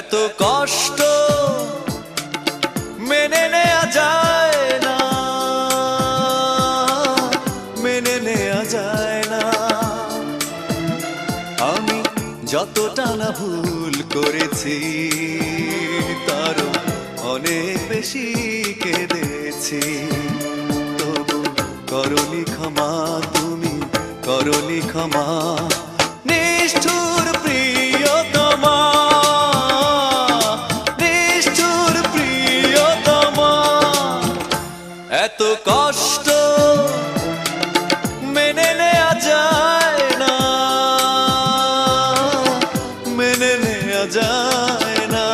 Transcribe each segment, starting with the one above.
এত কষ্ট মেনে নেওয়া যায় না, মেনে নেওয়া যায় না। আমি যতটা না ভুল করেছি তারও অনেক বেশি কেঁদেছি, তবু করনি ক্ষমা, তুমি করনি ক্ষমা। নিষ্ঠুর প্রিয়তমা, নিষ্ঠুর প্রিয়তমা, এত কষ্ট মেনে নেওয়া যায় না, মেনে নেওয়া যায় না।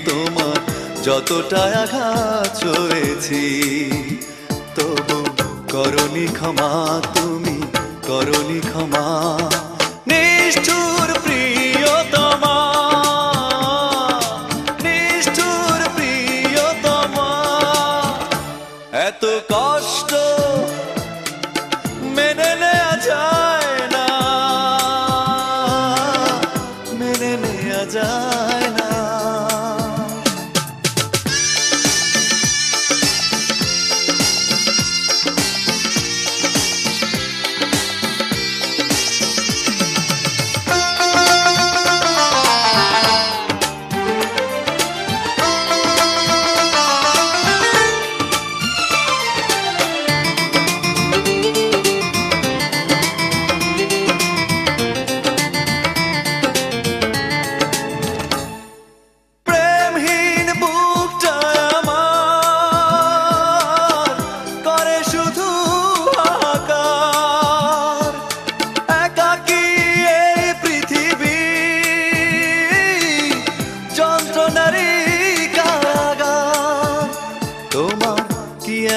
তোমার যতটা আঘাত হয়েছি, তবু করনি ক্ষমা, তুমি করনি ক্ষমা। নিষ্ঠুর প্রিয়তমা, নিষ্ঠুর প্রিয়তমা, এত কষ্ট মেনে নেওয়া যায় না, মেনে নেওয়া যায় না।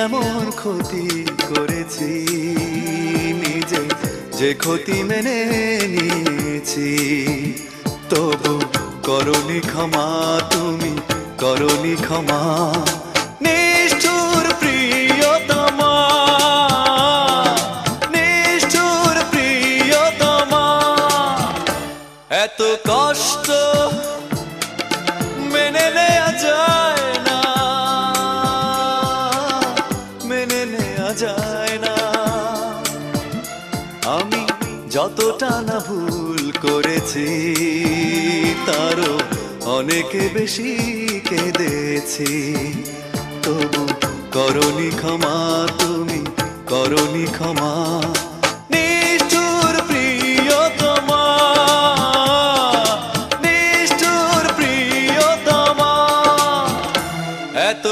এমন ক্ষতি করেছি নিজে, যে ক্ষতি মেনে নিয়েছি, তবু করনি ক্ষমা, তুমি করনি ক্ষমা। নিষ্ঠুর প্রিয়তমা, নিষ্ঠুর প্রিয়তমা, এত কষ্ট মেনে নেওয়া যায় না, মেনে নেওয়া যায় না। আমি যতটা না ভুল করেছি তারও অনেক বেশি কেঁদেছি, তবু করনি ক্ষমা, তুমি করনি ক্ষমা। নিষ্ঠুর প্রিয়তমা, নিষ্ঠুর প্রিয়তমা, এত